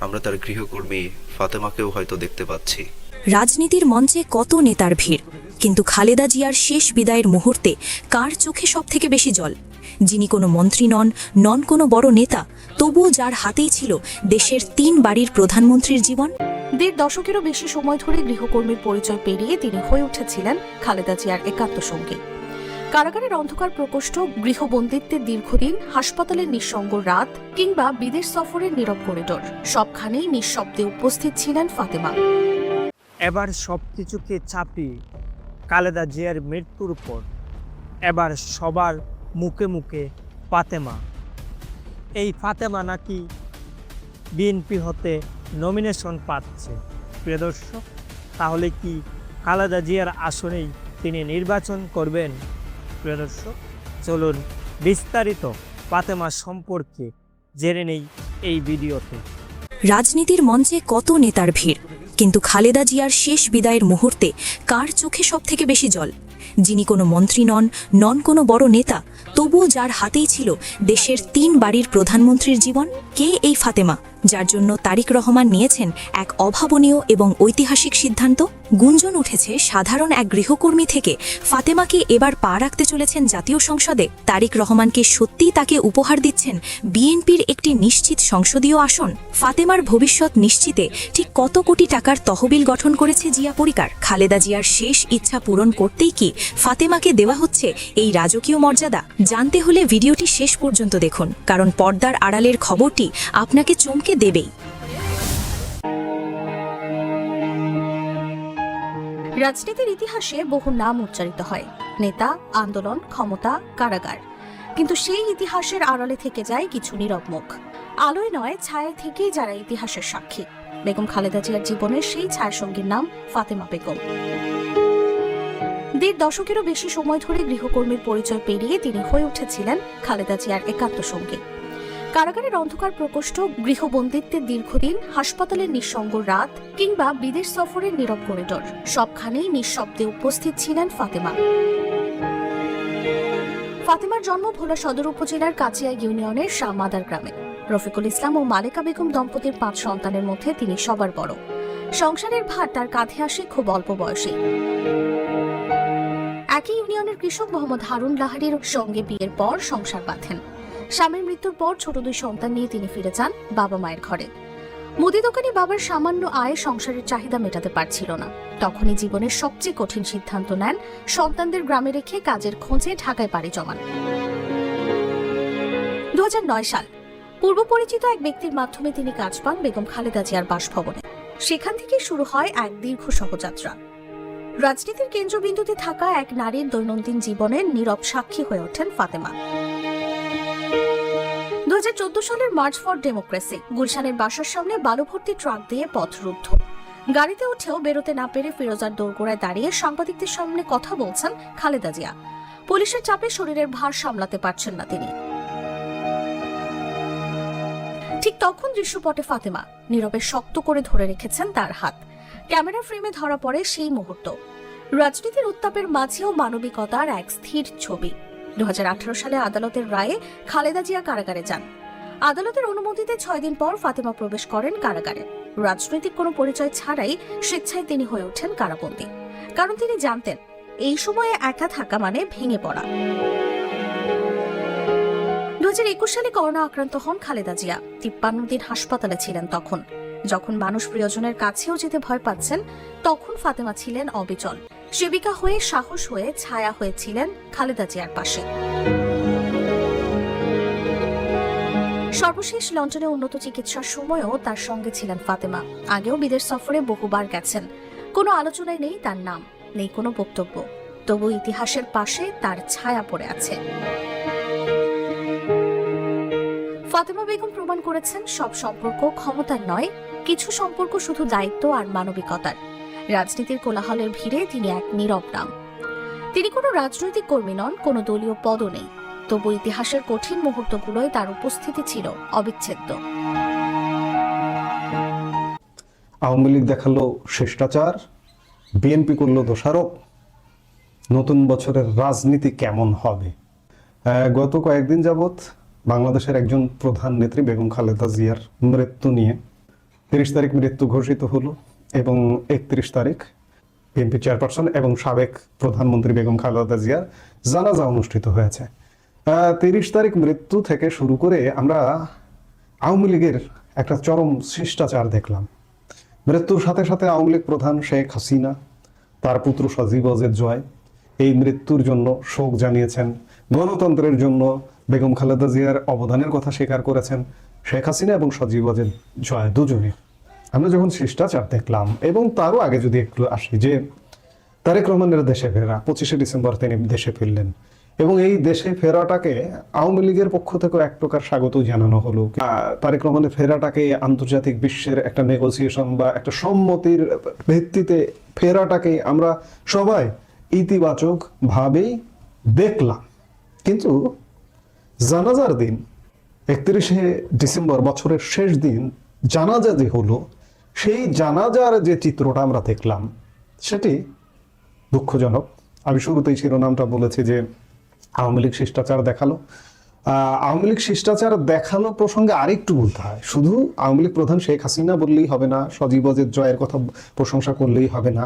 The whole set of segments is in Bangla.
আমরা তার গৃহকর্মী ফাতেমাকেও হয়তো দেখতে পাচ্ছি। রাজনীতির মঞ্চে কত নেতার ভিড়, কিন্তু খালেদা জিয়ার শেষ বিদায়ের মুহূর্তে কার চোখে সবথেকে বেশি জল? যিনি কোনো মন্ত্রী নন কোনো বড় নেতা, তবুও যার হাতেই ছিল দেশের 3 বাড়ির প্রধানমন্ত্রীর জীবন। 1.5 দশকেরও বেশি সময় ধরে গৃহকর্মীর পরিচয় পেরিয়ে তিনি হয়ে উঠেছিলেন খালেদা জিয়ার একান্ত সঙ্গী। কারাগারের অন্ধকার প্রকোষ্ঠ, গৃহবন্দিত্বের দীর্ঘদিন, হাসপাতালের নিঃসঙ্গ রাত কিংবা বিদেশ সফরের নীরব করিডোর, সবখানেই নিঃশব্দে উপস্থিত ছিলেন ফাতেমা। এবার সবকিছুকে চাপিয়ে খালেদা জিয়ার মৃত্যুর পর এবার সবার মুখে মুখে ফাতেমা। এই ফাতেমা নাকি বিএনপি হতে নমিনেশন পাচ্ছে। প্রিয় দর্শক, তাহলে কি খালেদা জিয়ার আসনেই তিনি নির্বাচন করবেন? প্রিয় দর্শক, চলুন বিস্তারিত ফাতেমা সম্পর্কে জেনে নেই এই ভিডিওতে। রাজনীতির মঞ্চে কত নেতার ভিড়, কিন্তু খালেদা জিয়ার শেষ বিদায়ের মুহূর্তে কার চোখে সবথেকে বেশি জল? যিনি কোনো মন্ত্রী নন কোনো বড় নেতা, তবুও যার হাতেই ছিল দেশের 3 বাড়ির প্রধানমন্ত্রীর জীবন। কে এই ফাতেমা, যার জন্য তারেক রহমান নিয়েছেন এক অভাবনীয় এবং ঐতিহাসিক সিদ্ধান্ত? গুঞ্জন উঠেছে সাধারণ এক গৃহকর্মী থেকে ফাতেমাকে এবার পা রাখতে চলেছেন জাতীয় সংসদে। তারেক রহমানকে সত্যিই তাকে উপহার দিচ্ছেন বিএনপির একটি নিশ্চিত সংসদীয় আসন। ফাতেমার ভবিষ্যৎ নিশ্চিতে ঠিক কত কোটি টাকার তহবিল গঠন করেছে জিয়া পরিবার? খালেদা জিয়ার শেষ ইচ্ছা পূরণ করতেই কি ফাতেমাকে দেওয়া হচ্ছে এই রাজকীয় মর্যাদা? জানতে হলে ভিডিওটি শেষ পর্যন্ত দেখুন, কারণ পর্দার আড়ালের খবরটি আপনাকে চমকে দেবেই। রাজনীতির ইতিহাসে বহু নাম উচ্চারিত হয়, নেতা, আন্দোলন, ক্ষমতা, কারাগার, কিন্তু সেই ইতিহাসের আড়ালে থেকে যায় কিছু নীরব মুখ। আলোয় নয়, ছায়ায় থেকেই যারা ইতিহাসের সাক্ষী। বেগম খালেদা জিয়ার জীবনের সেই ছায়াসঙ্গীর নাম ফাতেমা বেগম। 1.5 দশকেরও বেশি সময় ধরে গৃহকর্মীর পরিচয় পেরিয়ে তিনি হয়ে উঠেছিলেন খালেদা জিয়ার একান্ত সঙ্গী। কারাগারের অন্ধকার প্রকোষ্ঠ, গৃহবন্দিত্বের দীর্ঘদিন, হাসপাতালের নিঃসঙ্গ রাত কিংবা বিদেশ সফরের নীরব করিডোর, সবখানেই নিঃশব্দে উপস্থিত ছিলেন ফাতেমা। ফাতেমার জন্ম ভোলা সদর উপজেলার কাচিয়া ইউনিয়নের শাহমাদার গ্রামে। রফিকুল ইসলাম ও মালেকা বেগম দম্পতির 5 সন্তানের মধ্যে তিনি সবার বড়। সংসারের ভার তার কাঁধে আসে খুব অল্প বয়সে। একই ইউনিয়নের কৃষক মোহাম্মদ হারুন লাহারির সঙ্গে বিয়ের পর সংসার বাঁধেন। স্বামীর মৃত্যুর পর ছোট 2 সন্তান নিয়ে তিনি ফিরে যান বাবা মায়ের ঘরে। মুদি দোকানি বাবার সামান্য আয়ে সংসারের চাহিদা মেটাতে পারছিল না। তখনই জীবনের সবচেয়ে কঠিন সিদ্ধান্ত নেন, সন্তানদের গ্রামে রেখে কাজের খোঁজে ঢাকায় পাড়ি জমান। 2009 সাল, পূর্ব পরিচিত এক ব্যক্তির মাধ্যমে তিনি কাজ পান বেগম খালেদা জিয়ার বাসভবনে। সেখান থেকে শুরু হয় এক দীর্ঘ সহযাত্রা। রাজনীতির কেন্দ্রবিন্দুতে থাকা এক নারীর দৈনন্দিন জীবনের নীরব সাক্ষী হয়ে ওঠেন ফাতেমা। 2014 সালের মার্চ ফর ডেমোক্রেসি, গুলশানের বাসার সামনে বালু ভর্তি ট্রাক দিয়ে পথ রুদ্ধ। গাড়িতে উঠেও বেরোতে না পেরে ফিরোজার দোরগোড়ায় দাঁড়িয়ে সাংবাদিকদের সামনে কথা বলছেন খালেদা জিয়া। পুলিশের চাপে শরীরের ভার সামলাতে পারছেন না তিনি। ঠিক তখন দৃশ্যপটে ফাতেমা নীরবে শক্ত করে ধরে রেখেছেন তার হাত। ক্যামেরা ফ্রেমে ধরা পড়ে সেই মুহূর্ত, রাজনীতির উত্তাপের মাঝেও মানবিকতার এক স্থির ছবি। 2018 সালে আদালতের রায়ে খালেদা জিয়া কারাগারে যান। আদালতের অনুমতিতে 6 দিন পর ফাতেমা প্রবেশ করেন কারাগারে। রাজনৈতিক কোনো পরিচয় ছাড়াই স্বেচ্ছায় তিনি হয়ে ওঠেন কারাবন্দী, কারণ তিনি জানতেন এই সময়ে একা থাকা মানে ভেঙে পড়া। 2021 সালে করোনা আক্রান্ত হন খালেদা জিয়া। 53 দিন হাসপাতালে ছিলেন তখন। যখন মানুষ প্রিয়জনের কাছেও যেতে ভয় পাচ্ছেন, তখন ফাতেমা ছিলেন অবিচল। সেবিকা হয়ে, সাহস হয়ে, ছায়া হয়েছিলেন খালেদা জিয়ার পাশে। সর্বশেষ লন্ডনে উন্নত চিকিৎসার সময়ও তার সঙ্গে ছিলেন ফাতেমা। আগেও বিদেশ সফরে বহুবার গেছেন। কোনো আলোচনায় নেই তার নাম, নেই কোনো বক্তব্য, তবু ইতিহাসের পাশে তার ছায়া পড়ে আছে। ফাতেমা বেগম প্রমাণ করেছেন সব সম্পর্ক ক্ষমতার নয়, কিছু সম্পর্ক শুধু দায়িত্ব আর মানবিকতার। রাজনীতির কোলাহলের ভিড়ে তিনি এক নীরব নাম। তিনি কোনো রাজনৈতিক কর্মী নন, কোনো দলীয় পদও নেই, তবু ইতিহাসের কঠিন মুহূর্তগুলোয় তার উপস্থিতি ছিল অবিচ্ছেদ্য। আওয়ামী লীগ দেখালো শিষ্টাচার, বিএনপি করলো দোষারোপ। নতুন বছরের রাজনীতি কেমন হবে? গত কয়েকদিন যাবৎ বাংলাদেশের একজন প্রধান নেত্রী বেগম খালেদা জিয়ার মৃত্যু নিয়ে 30 তারিখ মৃত্যু ঘোষিত হলো এবং 31 তারিখ বিএনপি চেয়ারপারসন এবং সাবেক প্রধানমন্ত্রী বেগম খালেদা জিয়ার জানাজা অনুষ্ঠিত হয়েছে। 30 তারিখ মৃত্যু থেকে শুরু করে আমরা আওয়ামী লীগের একটা চরম শিষ্টাচার দেখলাম। মৃত্যুর সাথে সাথে আওয়ামী লীগ প্রধান শেখ হাসিনা, তার পুত্র সজীব ওয়াজেদ জয় এই মৃত্যুর জন্য শোক জানিয়েছেন। গণতন্ত্রের জন্য বেগম খালেদা জিয়ার অবদানের কথা স্বীকার করেছেন শেখ হাসিনা এবং সজীব ওয়াজেদ জয় দুজনে। আমরা যখন শিষ্টাচার দেখলাম এবং তারও আগে যদি একটু আসি যে তারেক রহমানের দেশে ফেরা, 25শে ডিসেম্বর তিনি দেশে ফিরলেন এবং এই দেশে ফেরাটাকে আওয়ামী লীগের পক্ষ থেকে এক প্রকার স্বাগত জানানো হলো। তারেক রহমানের ফেরাটাকে আন্তর্জাতিক বিশ্বের একটা নেগোসিয়েশন বা একটা সম্মতির ভিত্তিতে ফেরাটাকে আমরা সবাই ইতিবাচক ভাবেই দেখলাম। কিন্তু জানাজার দিন 31শে ডিসেম্বর, বছরের শেষ দিন জানাজা যে হলো, সেই জানাজার যে চিত্রটা আমরা দেখলাম সেটি দুঃখজনক। আমি শুরুতেই শিরোনামটা বলেছি যে আওয়ামী লীগ শিষ্টাচার দেখালো। আওয়ামী লীগ শিষ্টাচার দেখানো প্রসঙ্গে আরেকটু বলতে হয়। শুধু আওয়ামী লীগ প্রধান শেখ হাসিনা বললেই হবে না, সজীব ওয়াজেদ জয়ের কথা প্রশংসা করলেই হবে না।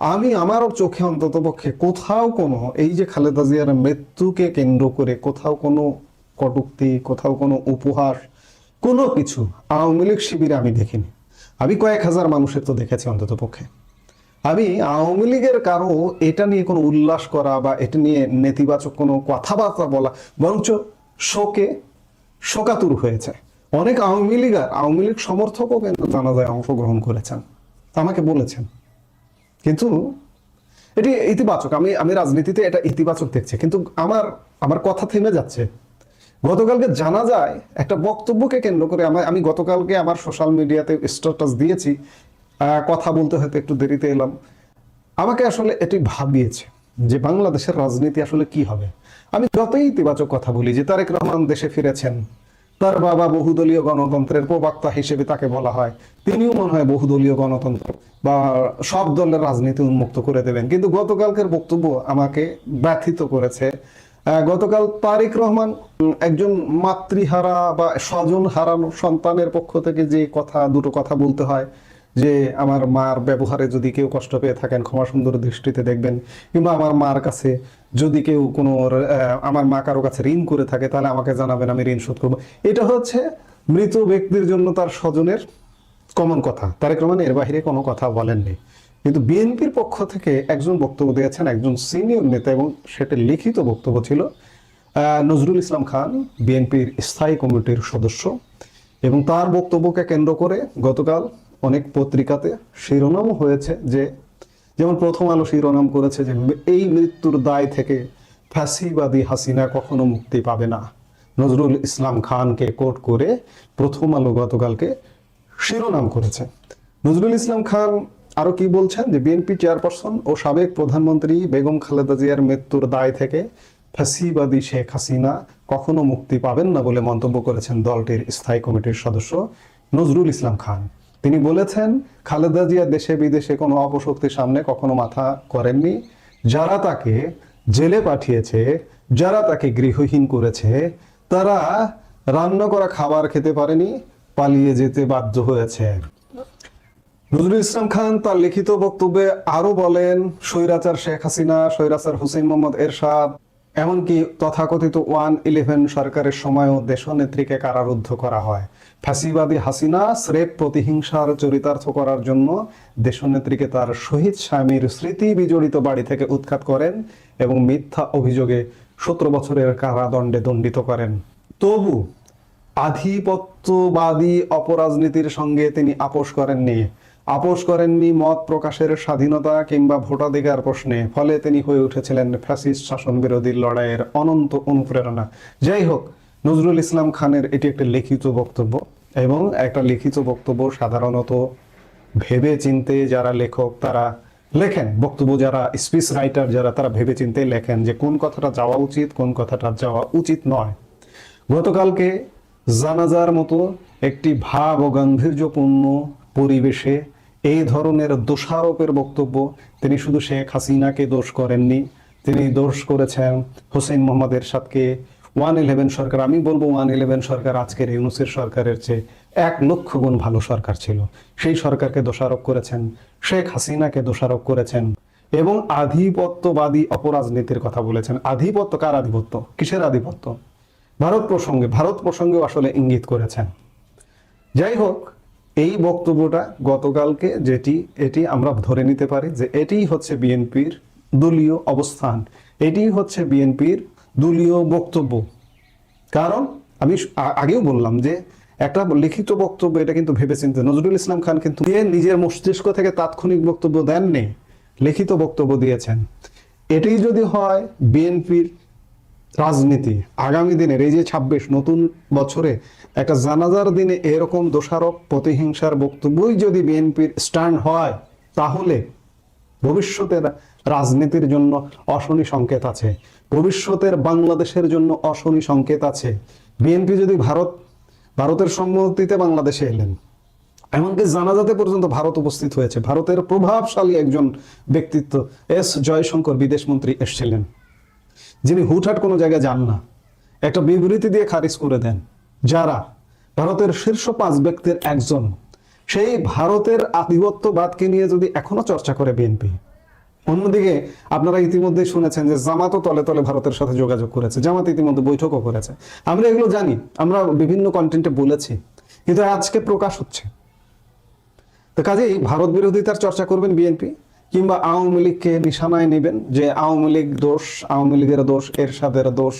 আমি আমার চোখে অন্তত পক্ষে কোথাও কোনো এই যে খালেদা জিয়ার মৃত্যুকে কেন্দ্র করে কোথাও কোনো কটূক্তি, কোথাও কোনো উপহাস, কোনো কিছু আওয়ামী লীগ শিবিরে আমি দেখিনি। আমি কয়েক হাজার মানুষের তো দেখেছি অন্তত পক্ষে। আমি আওয়ামী লীগের কারো এটা নিয়ে কোনো উল্লাস করা বা এটা নিয়ে নেতিবাচক কোনো কথাবার্তা বলা, বরঞ্চ শোকাতুর হয়েছে। অনেক আওয়ামী লীগ সমর্থকও কিন্তু জানাজায় অংশগ্রহণ করেছেন, আমাকে বলেছেন। কিন্তু এটি ইতিবাচক, আমি রাজনীতিতে এটা ইতিবাচক দেখছি। কিন্তু আমার কথা থেমে যাচ্ছে। গতকালকে জানা যায় একটা বক্তব্যকে কেন্দ্র করে আমি গতকালকে আমার সোশ্যাল মিডিয়াতে স্ট্যাটাস দিয়েছি, কথা বলতে হয়তো একটু দেরিতে এলাম। আমাকে আসলে এটি ভাবিয়েছে যে বাংলাদেশের রাজনীতি আসলে কি হবে। আমি যতই ইতিবাচক কথা বলি যে তারেক রহমান দেশে ফিরেছেন, তার বাবা বহুদলীয় গণতন্ত্রের প্রবক্তা হিসেবে তাকে বলা হয়, তিনিও মনে হয় বহুদলীয় গণতন্ত্র বা সব দলের রাজনীতি উন্মুক্ত করে দেবেন। কিন্তু গতকালকের বক্তব্য আমাকে ব্যথিত করেছে। গতকাল তারেক রহমান একজন মাতৃহারা বা স্বজন হারানো সন্তানের পক্ষ থেকে যে দুটো কথা বলতে হয় যে আমার মার ব্যবহারে যদি কেউ কষ্ট পেয়ে থাকেন ক্ষমা সুন্দর দৃষ্টিতে দেখবেন, কিংবা আমার মার কাছে যদি কেউ কোনো আমার মা কারো কাছে ঋণ করে থাকে তাহলে আমাকে জানাবেন, আমি ঋণ শোধ করবো। এটা হচ্ছে মৃত ব্যক্তির জন্য তার স্বজনের কমন কথা। তারেক রহমান এর বাহিরে কোনো কথা বলেননি। কিন্তু বিএনপির পক্ষ থেকে একজন বক্তব্য দিয়েছেন, একজন সিনিয়র নেতা, এবং সেটা লিখিত বক্তব্য ছিল নজরুল ইসলাম খান, বিএনপির স্থায়ী কমিটির সদস্য। এবং তার বক্তব্যকে কেন্দ্র করে গতকাল অনেক পত্রিকাতে শিরোনামও হয়েছে, যে যেমন প্রথম আলো শিরোনাম করেছে যে এই মৃত্যুর দায় থেকে ফ্যাসিবাদী হাসিনা কখনো মুক্তি পাবে না। নজরুল ইসলাম খানকে কোট করে প্রথম আলো গতকালকে শিরোনাম করেছে। নজরুল ইসলাম খান আরো কি বলছেন যে বিএনপি চেয়ারপারসন ও সাবেক প্রধানমন্ত্রী বেগম খালেদা জিয়ার মৃত্যুর দায় থেকে ফ্যাসিবাদী শেখ হাসিনা কখনো মুক্তি পাবেন না বলে মন্তব্য করেছেন দলটির স্থায়ী কমিটির সদস্য নজরুল ইসলাম খান। তিনি বলেছেন, খালেদা জিয়া দেশে বিদেশে কোনো অপশক্তির সামনে কখনো মাথা করেননি। যারা তাকে জেলে পাঠিয়েছে, যারা তাকে গৃহহীন করেছে, তারা রান্না করা খাবার খেতে পারেনি, পালিয়ে যেতে বাধ্য হয়েছে। নজরুল ইসলাম খান তার লিখিত বক্তব্যে আরো বলেন, স্বৈরাচার শেখ হাসিনা, স্বৈরাচার হুসেইন মোহাম্মদ এরশাদ, এমনকি তথাকথিত 111 সরকারের সময়ও দেশনেত্রীকে কারারুদ্ধ করা হয়। ফ্যাসিবাদী হাসিনা স্রেফ প্রতিহিংসার চরিতার্থ করার জন্য দেশনেত্রীকে তার শহীদ স্বামীর স্মৃতি বিজড়িত বাড়ি থেকে উৎখাত করেন এবং মিথ্যা অভিযোগে 17 বছরের কারাদণ্ডে দণ্ডিত করেন। তবু আধিপত্যবাদী অপরাজনীতির সঙ্গে তিনি আপোষ করেননি মত প্রকাশের স্বাধীনতা কিংবা ভোটাধিকার প্রশ্নে। ফলে তিনি হয়ে উঠেছিলেন ফ্যাসিস্ট শাসন বিরোধী লড়াইয়ের অনন্ত অনুপ্রেরণা। যাই হোক, নজরুল ইসলাম খানের এটি একটা লিখিত বক্তব্য, এবং একটা লিখিত বক্তব্য সাধারণত ভেবে চিনতে যারা লেখক তারা লেখেন, বক্তব্য যারা স্পিচ রাইটার যারা, তারা ভেবে চিনতে লেখেন যে কোন কথাটা যাওয়া উচিত, কোন কথাটা যাওয়া উচিত নয়। গতকালকে জানাজার মতো একটি ভাব ও গাম্ভীর্যপূর্ণ পরিবেশে এই ধরনের দোষারোপের বক্তব্য, তিনি শুধু শেখ হাসিনাকে দোষ করেননি, তিনি দোষ করেছেন হোসেন মোহাম্মদ এরশাদকে, 111 সরকার। আমি বলবো 111 সরকার আজকের ইউনূসের সরকারের চেয়ে 1,00,000 গুণ ভালো সরকার ছিল। সেই সরকারকে দোষারোপ করেছেন, শেখ হাসিনাকে দোষারোপ করেছেন এবং আধিপত্যবাদী অপরাজনীতির কথা বলেছেন। আধিপত্য কার আধিপত্য? কিসের আধিপত্য? ভারত প্রসঙ্গেও আসলে ইঙ্গিত করেছেন। যাই হোক, এই বক্তব্যটা গতকালকে এটি আমরা ধরে নিতে পারি যে এটিই হচ্ছে বিএনপির দলীয় অবস্থান, এটিই হচ্ছে বিএনপির দলীয় বক্তব্য। কারণ আমি আগেও বললাম যে একটা লিখিত বক্তব্য এটা কিন্তু ভেবেচিন্তে, নজরুল ইসলাম খান কিন্তু নিজের মস্তিষ্ক থেকে তাৎক্ষণিক বক্তব্য দেননি, লিখিত বক্তব্য দিয়েছেন। এটি যদি হয় বিএনপির রাজনীতি আগামী দিনের, এই যে 26 নতুন বছরে একটা জানাজার দিনে এরকম দোষারোপ প্রতিহিংসার বক্তব্যই যদি বিএনপির স্ট্যান্ড হয়, তাহলে ভবিষ্যতের রাজনীতির জন্য অশনি সংকেত আছে, ভবিষ্যতের বাংলাদেশের জন্য অশনি সংকেত আছে। বিএনপি যদি ভারতের সম্মতিতে বাংলাদেশে এলেন, এমনকি জানাজাতে পর্যন্ত ভারত উপস্থিত হয়েছে, ভারতের প্রভাবশালী একজন ব্যক্তিত্ব এস জয়শঙ্কর বিদেশমন্ত্রী এসেছিলেন, যিনি হুটহাট কোনো জায়গায় যান না, একটা বিবৃতি দিয়ে খারিজ করে দেন, যারা ভারতের শীর্ষ 5 ব্যক্তির একজন। সেই ভারতের আধিপত্যবাদকে নিয়ে যদি এখনো চর্চা করে বিএনপি, অন্যদিকে আপনারা ইতিমধ্যে শুনেছেন যে জামাতও তলে তলে ভারতের সাথে যোগাযোগ করেছে, জামাত ইতিমধ্যে বৈঠকও করেছে। আমরা এগুলো জানি, আমরা বিভিন্ন কন্টেন্টে বলেছি, কিন্তু আজকে প্রকাশ হচ্ছে। তো কাজেই ভারত বিরোধিতার চর্চা করবেন বিএনপি, কিংবা আওয়ামী লীগকে নিশানায় নেবেন যে আওয়ামী লীগ দোষ, আওয়ামী লীগের দোষ, এরশাদের দোষ,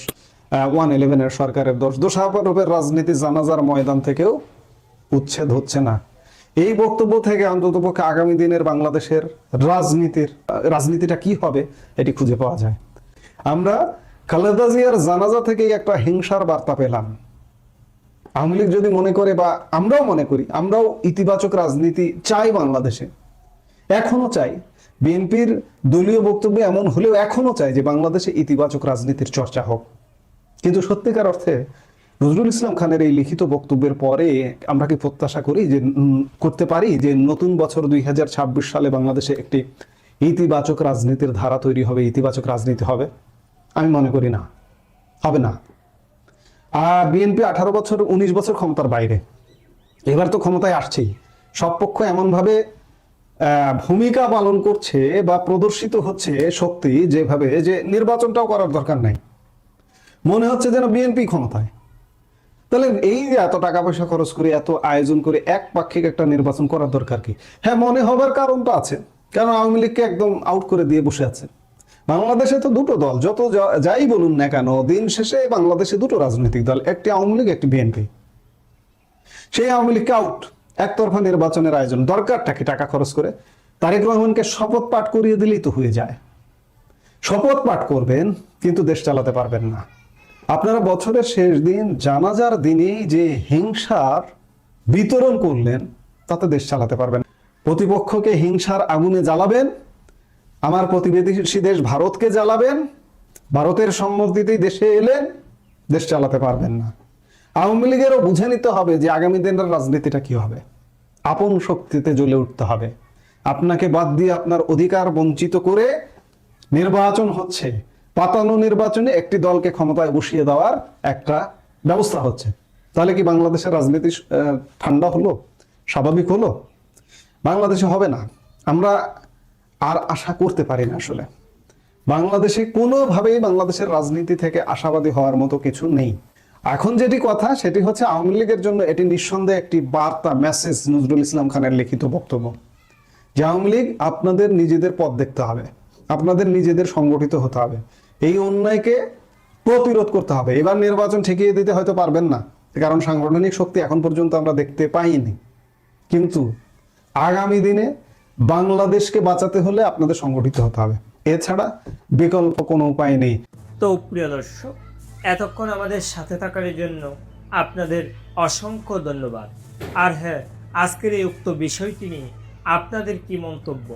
111 সরকারের দোষ। দোষারোপের রাজনীতি জানাজার ময়দান থেকেও উচ্ছেদ হচ্ছে না। এই বক্তব্য থেকে অন্ততপক্ষে আগামী দিনের বাংলাদেশের রাজনীতিটা কি হবে এটি খুঁজে পাওয়া যায়। আমরা খালেদা জিয়ার জানাজা থেকেই একটা হিংসার বার্তা পেলাম। আওয়ামী লীগ যদি মনে করে, বা আমরাও মনে করি, আমরাও ইতিবাচক রাজনীতি চাই বাংলাদেশে, এখনো চাই। বিএনপির দলীয় বক্তব্য এমন হলেও এখনো চাই যে বাংলাদেশে ইতিবাচক রাজনীতির চর্চা হোক। কিন্তু সত্যিকার অর্থে নজরুল ইসলাম খানের এই লিখিত বক্তব্যের পরে আমরা কি প্রত্যাশা করতে পারি যে নতুন বছর 2026 সালে বাংলাদেশে একটি ইতিবাচক রাজনীতির ধারা তৈরি হবে, ইতিবাচক রাজনীতি হবে? আমি মনে করি না, হবে না। বিএনপি 18 বছর 19 বছর ক্ষমতার বাইরে, এবার তো ক্ষমতায় আসছেই। সব পক্ষ এমনভাবে ভূমিকা পালন করছে বা প্রদর্শিত হচ্ছে শক্তি, যেভাবে যে নির্বাচনটাও করার দরকার নাই, মনে হচ্ছে যেন বিএনপি ক্ষমতায়। তাহলে এই যে এত টাকা পয়সা খরচ করে, এত আয়োজন করে একপাক্ষিক একটা নির্বাচন করার দরকার কি? হ্যাঁ, মনে হবার কারণ তো আছে, কারণ আওয়ামী লীগকে একদম আউট করে দিয়ে বসে আছে। বাংলাদেশে তো দুটো দল, যত যাই বলুন না কেন, দিন শেষে বাংলাদেশে দুটো রাজনৈতিক দল, একটি আওয়ামী লীগ, একটি বিএনপি। সেই আওয়ামী লীগকে আউট, একতরফা নির্বাচনের আয়োজন দরকারটা কি? টাকা খরচ করে তারেক রহমানকে শপথ পাঠ করিয়ে দিলেই তো হয়ে যায়। শপথ পাঠ করবেন কিন্তু দেশ চালাতে পারবেন না। আপনারা বছরের শেষ দিন জানাজার দিনেই যে হিংসার বিতরণ করলেন, তাতে দেশ চালাতে পারবেন। প্রতিপক্ষকে হিংসার আগুনে জ্বালাবেন, আমার প্রতিবেশী দেশ ভারতকে জ্বালাবেন, ভারতের সম্মতিতেই দেশে এলেন, দেশ চালাতে পারবেন না। আওয়ামী লীগেরও বুঝে নিতে হবে যে আগামী দিনের রাজনীতিটা কি হবে। আপন শক্তিতে জ্বলে উঠতে হবে। আপনাকে বাদ দিয়ে, আপনার অধিকার বঞ্চিত করে নির্বাচন হচ্ছে, পাতানো নির্বাচনে একটি দলকে ক্ষমতায় বসিয়ে দেওয়ার একটা ব্যবস্থা হচ্ছে। তাহলে কি বাংলাদেশের রাজনীতি ঠান্ডা হলো, স্বাভাবিক হলো? বাংলাদেশে হবে না। আমরা আর আশা করতে পারি না। আসলে বাংলাদেশে কোনোভাবেই বাংলাদেশের রাজনীতি থেকে আশাবাদী হওয়ার মতো কিছু নেই। এখন যেটি কথা, সেটি হচ্ছে আওয়ামী লীগের জন্য এটি নিঃসন্দেহে একটি বার্তা, মেসেজ নজরুল ইসলাম খানের লিখিত বক্তব্য, যে আওয়ামী লীগ আপনাদের নিজেদের পথ দেখতে হবে, আপনাদের নিজেদের সংগঠিত হতে হবে, এই অন্যায়কে প্রতিরোধ করতে হবে। এবার নির্বাচন ঠেকিয়ে দিতে হয়তো পারবেন না, কারণ সাংগঠনিক শক্তি এখন পর্যন্ত আমরা দেখতে পাইনি, কিন্তু আগামী দিনে বাংলাদেশকে বাঁচাতে হলে আপনাদের সংগঠিত হতে হবে, এছাড়া বিকল্প কোনো উপায় নেই। তো প্রিয় দর্শক, এতক্ষণ আমাদের সাথে থাকার জন্য আপনাদের অসংখ্য ধন্যবাদ। আর হ্যাঁ, আজকের এই উক্ত বিষয়টি নিয়ে আপনাদের কি মন্তব্য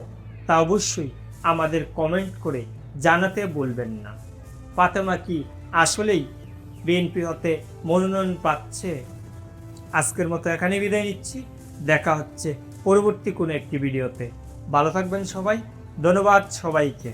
তা অবশ্যই আমাদের কমেন্ট করে জানাতে বলবেন না। ফাতেমা কি আসলেই বিএনপি হতে মনোনয়ন পাচ্ছে? আজকের মতো এখানে বিদায় নিচ্ছি, দেখা হচ্ছে পরবর্তী কোনো একটি ভিডিওতে। ভালো থাকবেন সবাই, ধন্যবাদ সবাইকে।